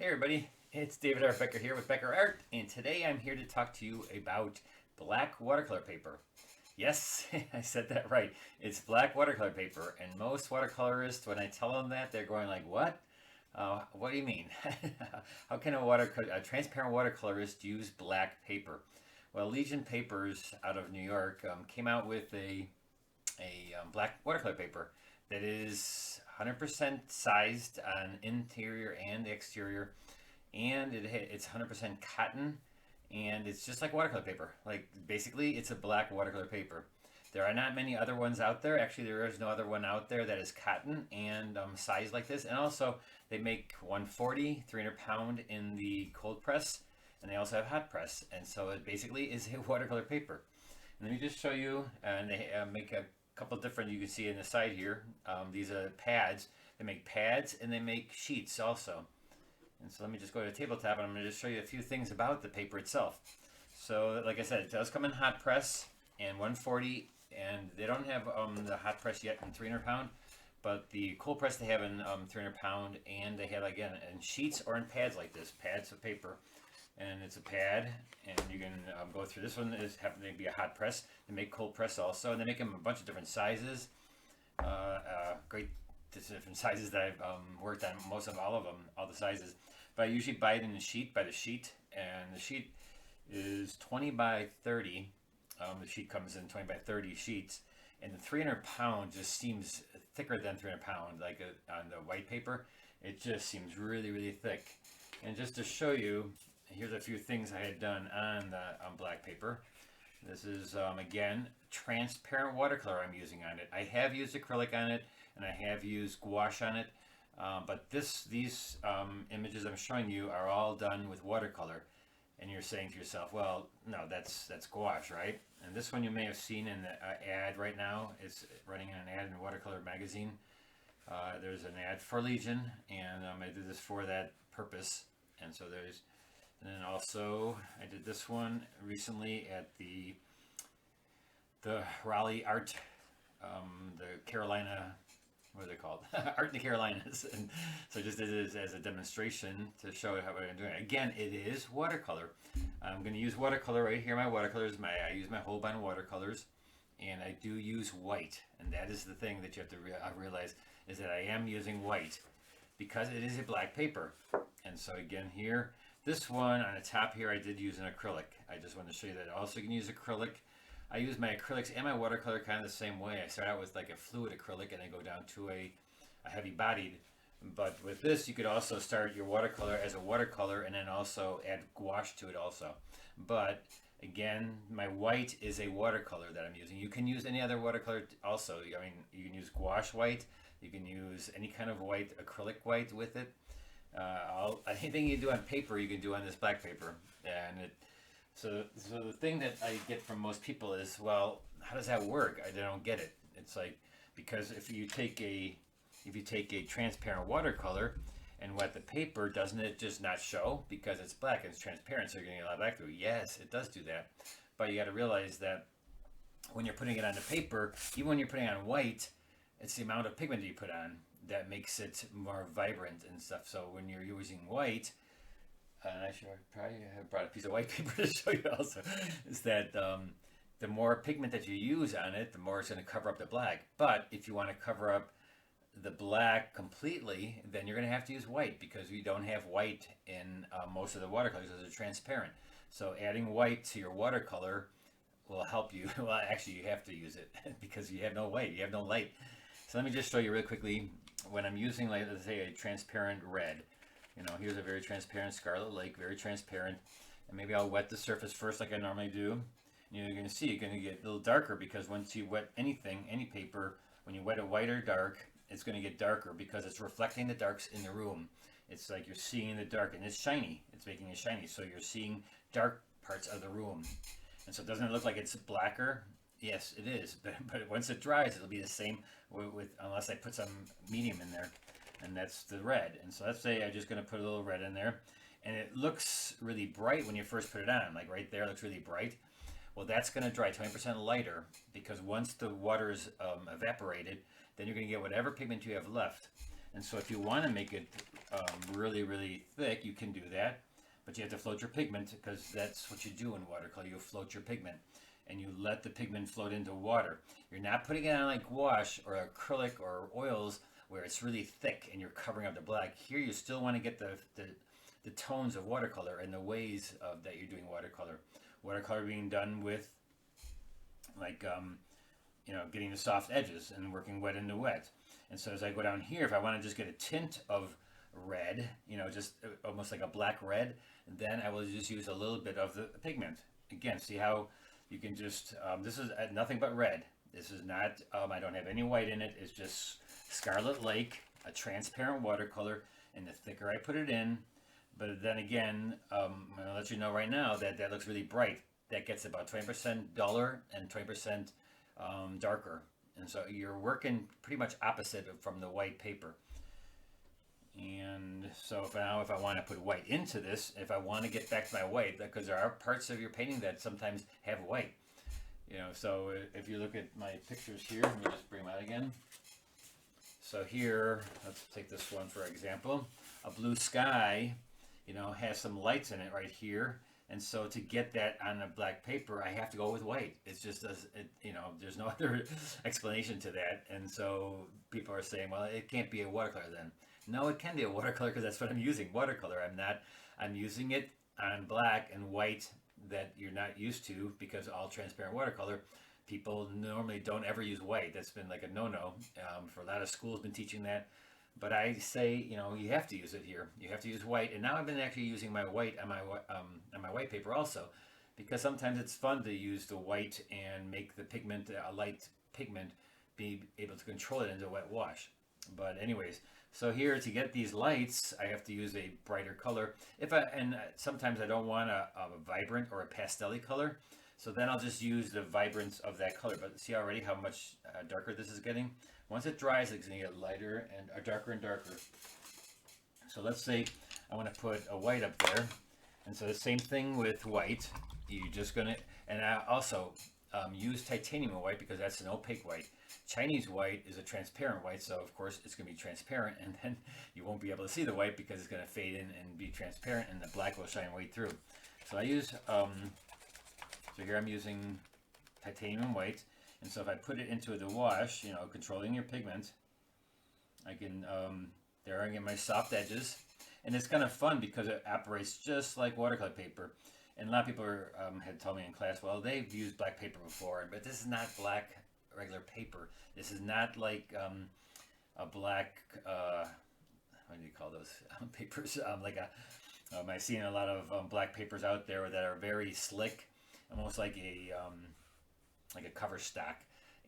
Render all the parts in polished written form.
Hey everybody, it's David R. Becker here with BeckerArt, and today I'm here to talk to you about black watercolor paper. Yes, I said that right. It's black watercolor paper, and most watercolorists, when I tell them that, they're going like, "What? What do you mean? How can a transparent watercolorist use black paper?" Well, Legion Papers out of New York came out with a black watercolor paper that is 100% sized on interior and exterior, and it's 100% cotton, and it's just like watercolor paper. Like basically, it's a black watercolor paper. There are not many other ones out there. Actually, there is no other one out there that is cotton and sized like this. And also, they make 140, 300 pound in the cold press, and they also have hot press. And so it basically is a watercolor paper. And let me just show you, and they make a couple different, you can see in the side here, these are pads. They make pads and they make sheets also. And so let me just go to the tabletop and I'm going to just show you a few things about the paper itself. So like I said, it does come in hot press and 140, and they don't have the hot press yet in 300 pound, but the cold press they have in 300 pound, and they have again in sheets or in pads like this, pads of paper. And it's a pad, and you can go through. This one is happening to be a hot press. They make cold press also, and they make them a bunch of different sizes. Great different sizes that I've worked on, most of all of them, all the sizes. But I usually buy it in the sheet, by the sheet, and the sheet is 20 by 30. The sheet comes in 20 by 30 sheets, and the 300 pound just seems thicker than 300 pound, like on the white paper. It just seems really, really thick. And just to show you, here's a few things I had done on the black paper. This is, again, transparent watercolor I'm using on it. I have used acrylic on it, and I have used gouache on it, but these images I'm showing you are all done with watercolor. And you're saying to yourself, well, no, that's gouache, right? And this one you may have seen in the ad right now. It's running in an ad in Watercolor magazine. There's an ad for Legion, and I did this for that purpose. And so there's, and then also I did this one recently at the Raleigh Art, the Carolina, what are they called? Art in the Carolinas. And so I just did it as a demonstration to show how I'm doing it. Again, it is watercolor. I'm going to use watercolor right here. My watercolors, I use my Holbein watercolors, and I do use white. And that is the thing that you have to realize, is that I am using white because it is a black paper. And so again here, this one on the top here, I did use an acrylic. I just wanted to show you that also you can use acrylic. I use my acrylics and my watercolor kind of the same way. I start out with like a fluid acrylic and I go down to a heavy bodied. But with this, you could also start your watercolor as a watercolor and then also add gouache to it also. But again, my white is a watercolor that I'm using. You can use any other watercolor also. I mean, you can use gouache white. You can use any kind of white, acrylic white with it. Anything you do on paper, you can do on this black paper. And so the thing that I get from most people is, well, how does that work? I don't get it. It's like, because if you take a transparent watercolor and wet the paper, doesn't it just not show because it's black and it's transparent, so you're getting a lot of black through? Yes, it does do that. But you got to realize that when you're putting it on the paper, even when you're putting it on white, it's the amount of pigment that you put on that makes it more vibrant and stuff. So when you're using white, and I should probably have brought a piece of white paper to show you also, is that the more pigment that you use on it, the more it's going to cover up the black. But if you want to cover up the black completely, then you're going to have to use white, because we don't have white in most of the watercolors because they're transparent. So adding white to your watercolor will help you. Well, actually, you have to use it because you have no white, you have no light. So let me just show you really quickly when I'm using, like, let's say a transparent red. You know, here's a very transparent Scarlet Lake, very transparent. And maybe I'll wet the surface first like I normally do. You're going to see it's going to get a little darker, because once you wet anything, any paper, when you wet it white or dark, it's going to get darker because it's reflecting the darks in the room. It's like you're seeing the dark, and it's shiny. It's making it shiny, so you're seeing dark parts of the room. And so doesn't it look like it's blacker? Yes, it is. But once it dries, it'll be the same unless I put some medium in there. And that's the red. And so let's say I'm just going to put a little red in there, and it looks really bright when you first put it on, like right there, it looks really bright. Well, that's going to dry 20% lighter, because once the water is evaporated, then you're going to get whatever pigment you have left. And so if you want to make it really thick, you can do that. But you have to float your pigment, because that's what you do in watercolor. You float your pigment, and you let the pigment float into water. You're not putting it on like gouache or acrylic or oils where it's really thick and you're covering up the black. Here you still want to get the tones of watercolor and the ways that you're doing watercolor. Watercolor being done with like getting the soft edges and working wet into wet. And so as I go down here, if I want to just get a tint of red, just almost like a black red, then I will just use a little bit of the pigment. Again, see how you can just, this is nothing but red. This is not, I don't have any white in it. It's just Scarlet Lake, a transparent watercolor, and the thicker I put it in, but then again, I'm going to let you know right now that that looks really bright. That gets about 20% duller and 20% darker. And so you're working pretty much opposite from the white paper. And so now if I want to put white into this, if I want to get back to my white, because there are parts of your painting that sometimes have white. So if you look at my pictures here, let me just bring them out again. So here, let's take this one for example. A blue sky, has some lights in it right here. And so to get that on a black paper, I have to go with white. It's just, there's no other explanation to that. And so people are saying, well, it can't be a watercolor then. No, it can be a watercolor because that's what I'm using, watercolor. I'm using it on black and white that you're not used to, because all transparent watercolor, people normally don't ever use white. That's been like a no-no. For a lot of schools been teaching that. But I say, you have to use it here. You have to use white. And now I've been actually using my white on my white paper also, because sometimes it's fun to use the white and make the pigment, a light pigment, be able to control it into wet wash. But anyways, so here to get these lights, I have to use a brighter color. Sometimes I don't want a vibrant or a pastel-y color. So then I'll just use the vibrance of that color. But see already how much darker this is getting? Once it dries, it's going to get lighter and darker and darker. So let's say I want to put a white up there. And so the same thing with white. You're just going to, and I also use titanium white because that's an opaque white. Chinese white is a transparent white, so of course it's going to be transparent, and then you won't be able to see the white because it's going to fade in and be transparent, and the black will shine right through. So I use, so here I'm using titanium white, and so if I put it into the wash, controlling your pigment, I can, there I get my soft edges, and it's kind of fun because it operates just like watercolor paper. And a lot of people had told me in class, well, they've used black paper before, but this is not black regular paper. This is not like a black, what do you call those papers? I've seen a lot of black papers out there that are very slick, almost like a cover stock,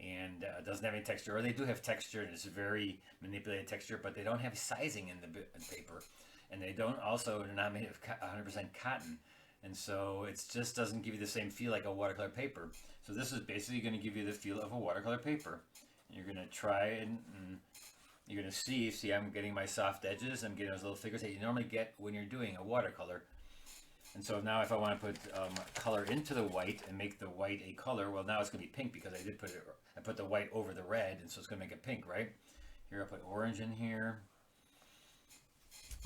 and doesn't have any texture, or they do have texture, and it's a very manipulated texture, but they don't have sizing in the paper, and they don't also, they're not made of 100% cotton. And so it just doesn't give you the same feel like a watercolor paper. So this is basically going to give you the feel of a watercolor paper. And you're going to try it, and you're going to see I'm getting my soft edges. I'm getting those little figures that you normally get when you're doing a watercolor. And so now if I want to put color into the white and make the white a color, well, now it's going to be pink because I put the white over the red, and so it's going to make it pink, right? Here I'll put orange in here.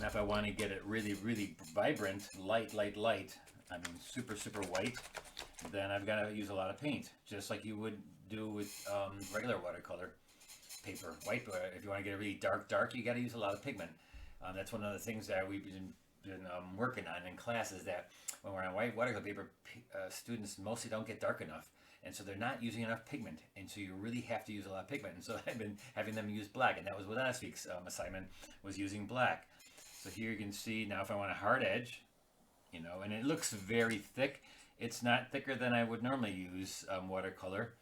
Now if I want to get it really, really vibrant, light, I mean super, super white, then I've got to use a lot of paint, just like you would do with regular watercolor paper. White, if you want to get it really dark, you got to use a lot of pigment. That's one of the things that we've been working on in class, is that when we're on white watercolor paper, students mostly don't get dark enough. And so they're not using enough pigment, and so you really have to use a lot of pigment. And so I've been having them use black, and that was what last week's assignment was, using black. So here you can see now if I want a hard edge, and it looks very thick. It's not thicker than I would normally use watercolor.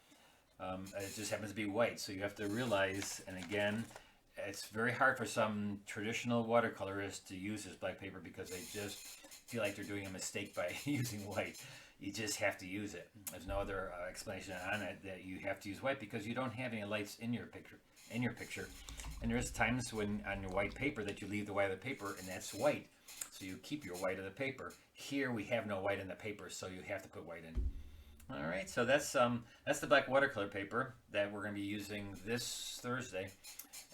It just happens to be white. So you have to realize, and again, it's very hard for some traditional watercolorists to use this black paper because they just feel like they're doing a mistake by using white. You just have to use it. There's no other explanation on it, that you have to use white because you don't have any lights in your picture. And there's times when on your white paper that you leave the white of the paper, and that's white. So you keep your white of the paper. Here we have no white in the paper, so you have to put white in. All right, so that's the black watercolor paper that we're going to be using this Thursday,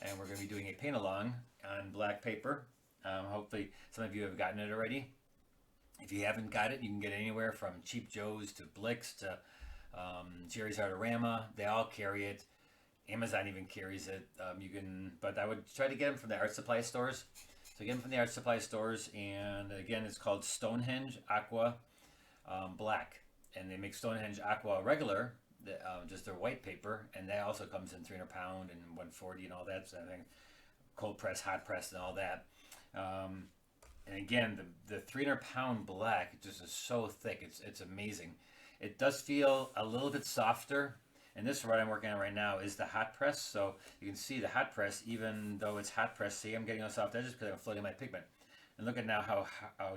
and we're going to be doing a paint along on black paper Hopefully some of you have gotten it already. If you haven't got it, you can get it anywhere from Cheap Joe's to Blick's to Jerry's Artorama. They all carry it. Amazon even carries it. But I would try to get them from the art supply stores. So get them from the art supply stores, and again, it's called Stonehenge Aqua Black, and they make Stonehenge Aqua regular, just their white paper, and that also comes in 300 pound and 140 and all that sort of thing, cold press, hot press, and all that. And again, the 300 pound black just is so thick. It's amazing. It does feel a little bit softer. And this is what I'm working on right now is the hot press. So you can see the hot press, even though it's hot press, see I'm getting those soft edges because I'm floating my pigment. And look at now how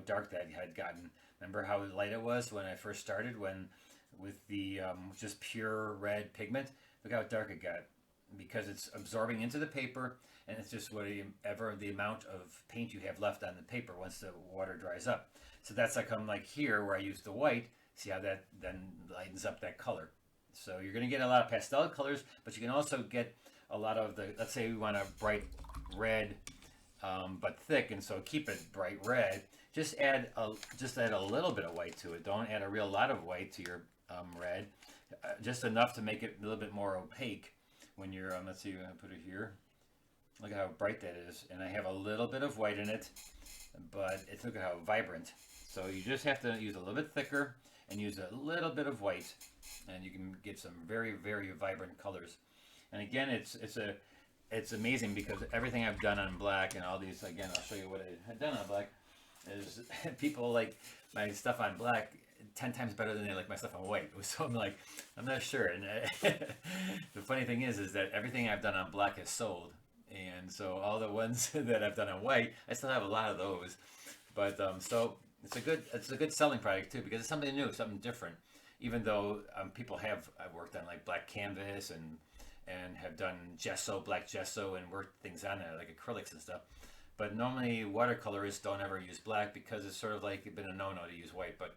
dark that had gotten. Remember how light it was when I first started with the just pure red pigment? Look how dark it got because it's absorbing into the paper, and it's just whatever the amount of paint you have left on the paper once the water dries up. So that's like here where I use the white. See how that then lightens up that color. So you're going to get a lot of pastel colors, but you can also get a lot of let's say we want a bright red, but thick, and so keep it bright red. Just add a little bit of white to it. Don't add a real lot of white to your red, just enough to make it a little bit more opaque. When you're, let's see, I'm going to put it here. Look at how bright that is, and I have a little bit of white in it, but look at how vibrant. So you just have to use a little bit thicker and use a little bit of white, and you can get some very, very vibrant colors. And again, it's amazing because everything I've done on black and all these, again, I'll show you what I had done on black, is people like my stuff on black 10 times better than they like my stuff on white. So I'm like, I'm not sure. And the funny thing is that everything I've done on black is sold. And so all the ones that I've done on white, I still have a lot of those. But so it's a good selling product too, because it's something new, something different. Even though I've worked on like black canvas and have done black gesso, and worked things on it like acrylics and stuff. But normally watercolorists don't ever use black because it's sort of like been a no-no to use white. But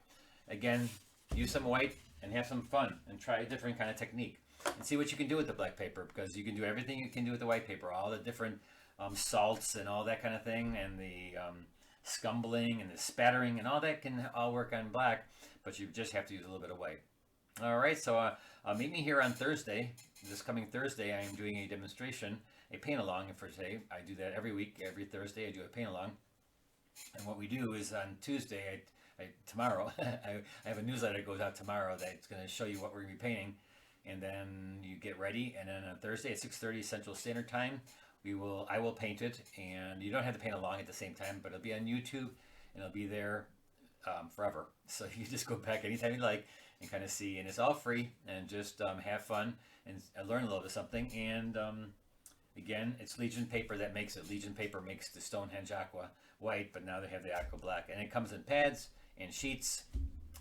again, use some white and have some fun and try a different kind of technique and see what you can do with the black paper, because you can do everything you can do with the white paper, all the different salts and all that kind of thing, and the scumbling and the spattering and all that can all work on black, but you just have to use a little bit of white. All right, so meet me here on Thursday. This coming Thursday, I am doing a demonstration, a paint-along for today. I do that every week. Every Thursday, I do a paint-along. And what we do is on Tuesday, tomorrow, I have a newsletter that goes out tomorrow that's going to show you what we're going to be painting. And then you get ready. And then on Thursday at 6:30 Central Standard Time, I will paint it. And you don't have to paint along at the same time, but it'll be on YouTube, and it'll be there forever. So you just go back anytime you like and kind of see. And it's all free, and just have fun and learn a little bit of something. And again, it's Legion paper that makes it. Legion paper makes the Stonehenge Aqua white, but now they have the Aqua Black. And it comes in pads and sheets,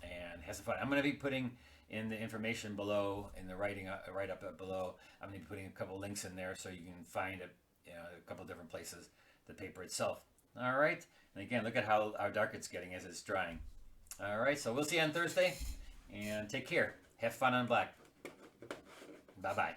and has some fun. I'm going to be putting in the information below, in the writing right up below, I'm going to be putting a couple links in there so you can find it, a couple different places, the paper itself. All right, and again, look at how dark it's getting as it's drying. All right, so we'll see you on Thursday, and take care. Have fun on black. Bye-bye.